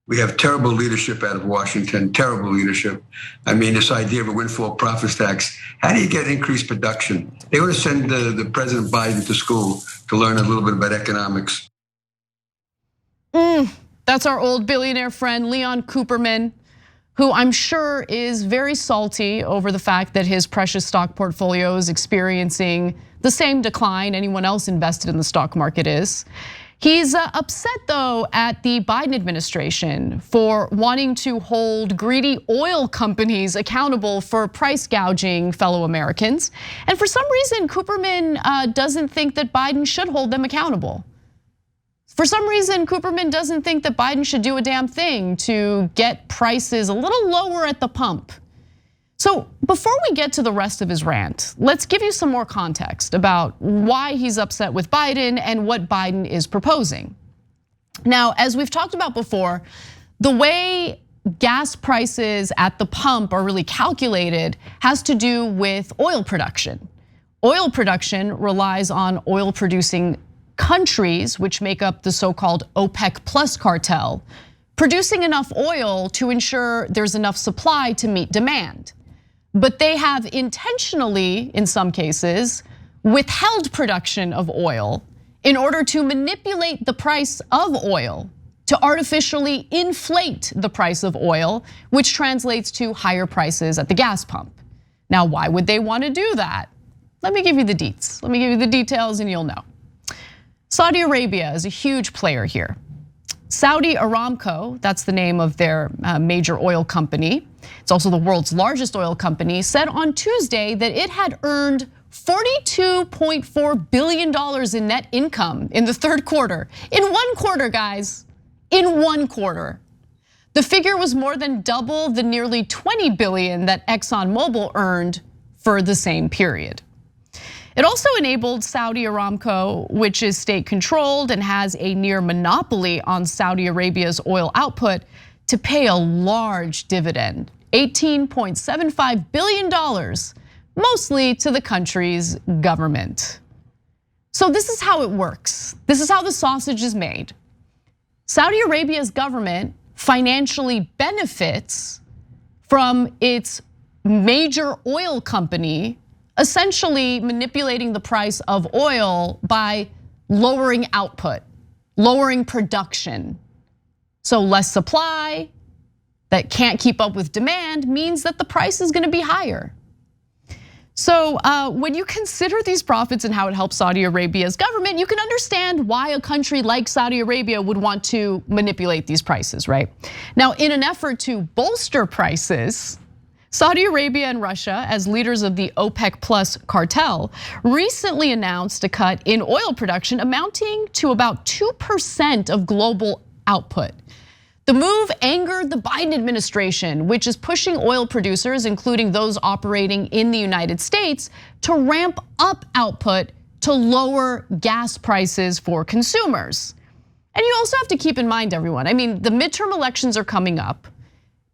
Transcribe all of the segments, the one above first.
We have terrible leadership out of Washington, terrible leadership. I mean, this idea of a windfall profits tax, how do you get increased production? They want to send the President Biden to school to learn a little bit about economics. That's our old billionaire friend, Leon Cooperman, who I'm sure is very salty over the fact that his precious stock portfolio is experiencing the same decline anyone else invested in the stock market is. He's upset though at the Biden administration for wanting to hold greedy oil companies accountable for price gouging fellow Americans. And for some reason, Cooperman doesn't think that Biden should hold them accountable. For some reason, Cooperman doesn't think that Biden should do a damn thing to get prices a little lower at the pump. So before we get to the rest of his rant, let's give you some more context about why he's upset with Biden and what Biden is proposing. Now, as we've talked about before, the way gas prices at the pump are really calculated has to do with oil production. Oil production relies on oil producing countries, which make up the so-called OPEC plus cartel, producing enough oil to ensure there's enough supply to meet demand. But they have intentionally, in some cases, withheld production of oil in order to manipulate the price of oil, to artificially inflate the price of oil, which translates to higher prices at the gas pump. Now, why would they want to do that? Let me give you the deets. Let me give you the details and you'll know. Saudi Arabia is a huge player here. Saudi Aramco, that's the name of their major oil company. It's also the world's largest oil company, said on Tuesday that it had earned $42.4 billion in net income in the third quarter. In one quarter, guys, in one quarter. The figure was more than double the nearly $20 billion that ExxonMobil earned for the same period. It also enabled Saudi Aramco, which is state controlled and has a near monopoly on Saudi Arabia's oil output, to pay a large dividend, $18.75 billion, mostly to the country's government. So this is how it works. This is how the sausage is made. Saudi Arabia's government financially benefits from its major oil company essentially manipulating the price of oil by lowering output, lowering production. So less supply that can't keep up with demand means that the price is gonna be higher. So when you consider these profits and how it helps Saudi Arabia's government, you can understand why a country like Saudi Arabia would want to manipulate these prices, right? Now, in an effort to bolster prices, Saudi Arabia and Russia, as leaders of the OPEC plus cartel, recently announced a cut in oil production amounting to about 2% of global output. The move angered the Biden administration, which is pushing oil producers, including those operating in the United States, to ramp up output to lower gas prices for consumers. And you also have to keep in mind, everyone, I mean, the midterm elections are coming up.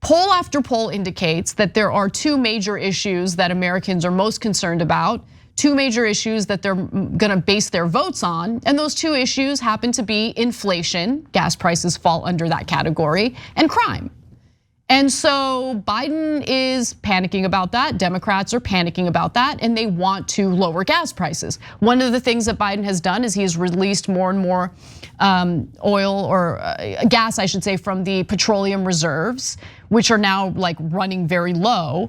Poll after poll indicates that there are two major issues that Americans are most concerned about, two major issues that they're gonna base their votes on, and those two issues happen to be inflation, gas prices fall under that category, and crime. And so Biden is panicking about that, Democrats are panicking about that, and they want to lower gas prices. One of the things that Biden has done is he has released more and more oil or gas, I should say, from the petroleum reserves, which are now like running very low.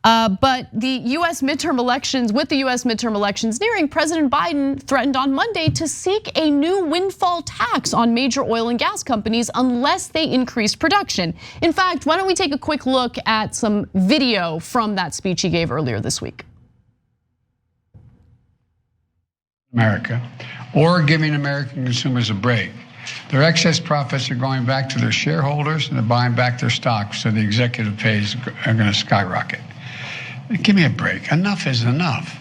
But the US midterm elections, with the US midterm elections nearing, President Biden threatened on Monday to seek a new windfall tax on major oil and gas companies unless they increase production. In fact, why don't we take a quick look at some video from that speech he gave earlier this week. America, or giving American consumers a break. Their excess profits are going back to their shareholders and they're buying back their stocks, so the executive pays are gonna skyrocket. Give me a break, enough is enough.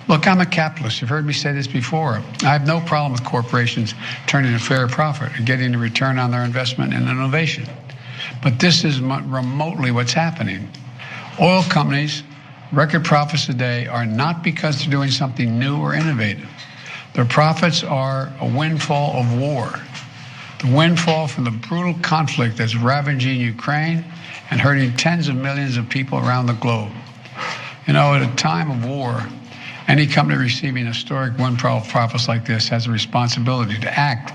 Look, I'm a capitalist, you've heard me say this before. I have no problem with corporations turning a fair profit and getting a return on their investment in innovation. But this is remotely what's happening. Oil companies, record profits today are not because they're doing something new or innovative. Their profits are a windfall of war. The windfall from the brutal conflict that's ravaging Ukraine and hurting tens of millions of people around the globe. You know, at a time of war, any company receiving historic windfall profits like this has a responsibility to act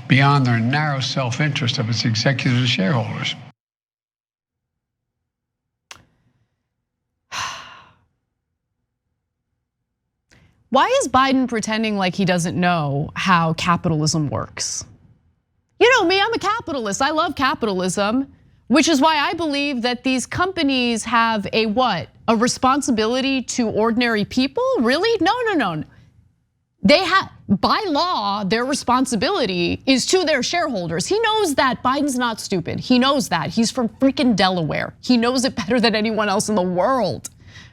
beyond their narrow self-interest of its executives and shareholders. Why is Biden pretending like he doesn't know how capitalism works? You know me, I'm a capitalist. I love capitalism, which is why I believe that these companies have a what? A responsibility to ordinary people? Really? No. They have, by law, their responsibility is to their shareholders. He knows that. Biden's not stupid. He knows that. He's from freaking Delaware. He knows it better than anyone else in the world,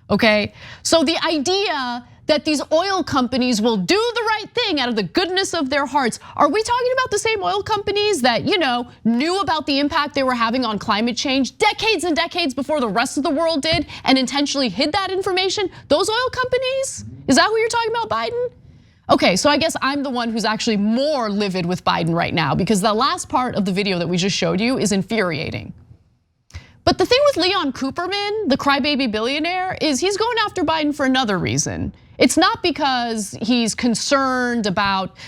okay? So the idea that these oil companies will do the right thing out of the goodness of their hearts. Are we talking about the same oil companies that, knew about the impact they were having on climate change decades and decades before the rest of the world did and intentionally hid that information? Those oil companies? Is that who you're talking about, Biden? Okay, so I guess I'm the one who's actually more livid with Biden right now because the last part of the video that we just showed you is infuriating. But the thing with Leon Cooperman, the crybaby billionaire, is he's going after Biden for another reason. It's not because he's concerned about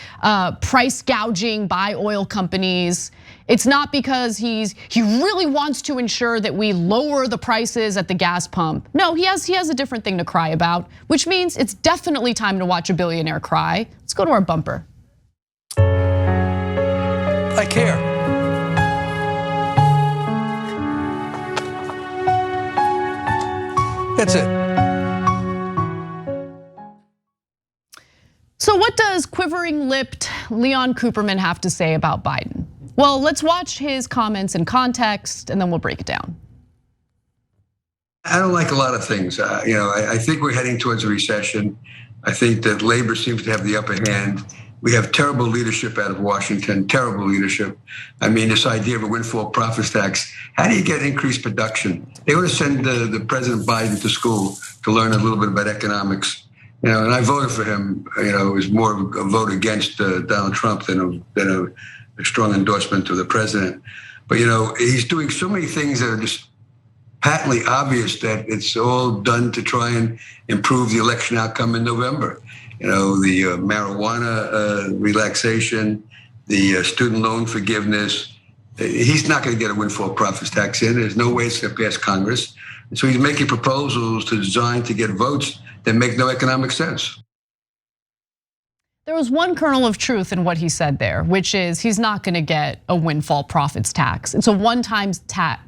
price gouging by oil companies. It's not because he really wants to ensure that we lower the prices at the gas pump. No, he has a different thing to cry about, which means it's definitely time to watch a billionaire cry. Let's go to our bumper. I care. That's it. So what does quivering-lipped Leon Cooperman have to say about Biden? Well, let's watch his comments in context and then we'll break it down. I don't like a lot of things. I think we're heading towards a recession. I think that labor seems to have the upper hand. We have terrible leadership out of Washington, terrible leadership. I mean, this idea of a windfall profits tax, how do you get increased production? They want to send the President Biden to school to learn a little bit about economics. And I voted for him. It was more of a vote against Donald Trump than a strong endorsement of the president. But he's doing so many things that are just patently obvious that it's all done to try and improve the election outcome in November. The marijuana relaxation, the student loan forgiveness. He's not going to get a windfall profits tax in. There's no way it's going to pass Congress. And so he's making proposals designed to get votes that make no economic sense. There was one kernel of truth in what he said there, which is he's not going to get a windfall profits tax. It's a one-time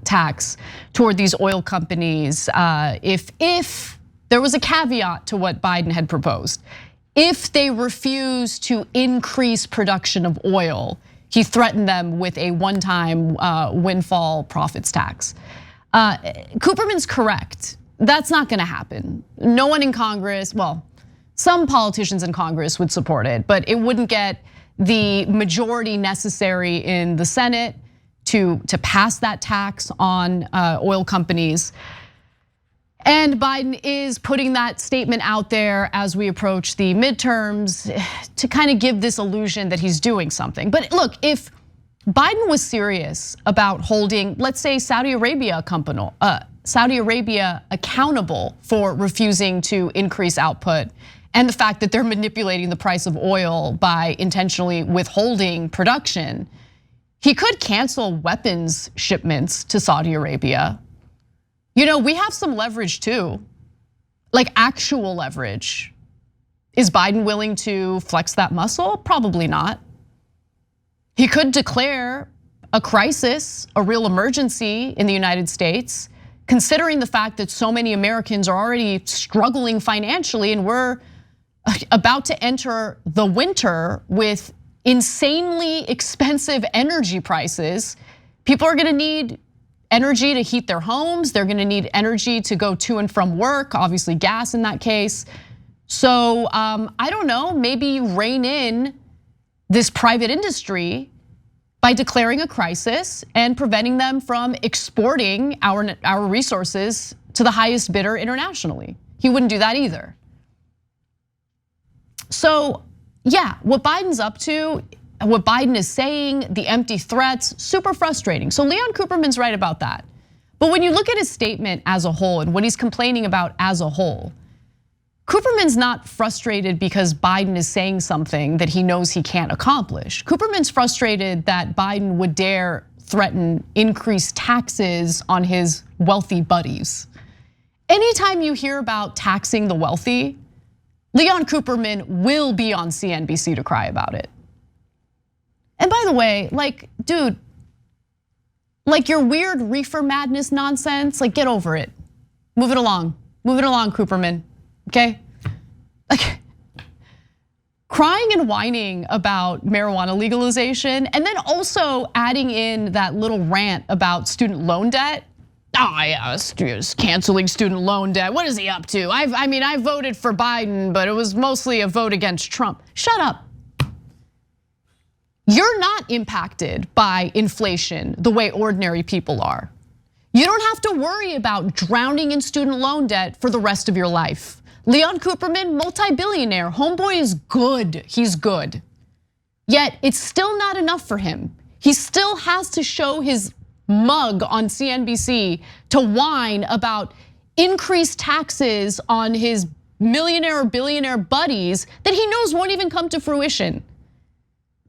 tax toward these oil companies. If there was a caveat to what Biden had proposed, if they refuse to increase production of oil, he threatened them with a one-time windfall profits tax. Cooperman's correct. That's not gonna happen. No one in Congress, well, some politicians in Congress would support it, but it wouldn't get the majority necessary in the Senate to pass that tax on oil companies. And Biden is putting that statement out there as we approach the midterms to kind of give this illusion that he's doing something. But look, if Biden was serious about holding, let's say, Saudi Arabia accountable for refusing to increase output and the fact that they're manipulating the price of oil by intentionally withholding production, he could cancel weapons shipments to Saudi Arabia. We have some leverage too, like actual leverage. Is Biden willing to flex that muscle? Probably not. He could declare a crisis, a real emergency in the United States, considering the fact that so many Americans are already struggling financially and we're about to enter the winter with insanely expensive energy prices. People are gonna need energy to heat their homes. They're gonna need energy to go to and from work, obviously gas in that case. So I don't know, maybe rein in this private industry by declaring a crisis and preventing them from exporting our resources to the highest bidder internationally. He wouldn't do that either. So yeah, what Biden's up to, what Biden is saying, the empty threats, super frustrating. So Leon Cooperman's right about that. But when you look at his statement as a whole and what he's complaining about as a whole, Cooperman's not frustrated because Biden is saying something that he knows he can't accomplish. Cooperman's frustrated that Biden would dare threaten increased taxes on his wealthy buddies. Anytime you hear about taxing the wealthy, Leon Cooperman will be on CNBC to cry about it. And by the way, like, dude, like your weird reefer madness nonsense, like get over it. Move it along, Cooperman, okay? Like, crying and whining about marijuana legalization and then also adding in that little rant about student loan debt. Oh yeah, canceling student loan debt. What is he up to? I mean, I voted for Biden, but it was mostly a vote against Trump. Shut up. You're not impacted by inflation the way ordinary people are. You don't have to worry about drowning in student loan debt for the rest of your life. Leon Cooperman, multi-billionaire, homeboy is good, he's good. Yet it's still not enough for him. He still has to show his mug on CNBC to whine about increased taxes on his millionaire or billionaire buddies that he knows won't even come to fruition.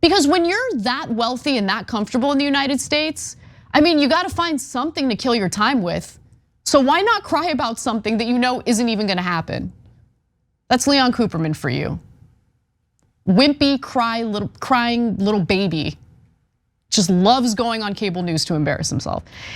Because when you're that wealthy and that comfortable in the United States, I mean, you gotta find something to kill your time with. So why not cry about something that you know isn't even gonna happen? That's Leon Cooperman for you. Wimpy, crying little baby. Just loves going on cable news to embarrass himself.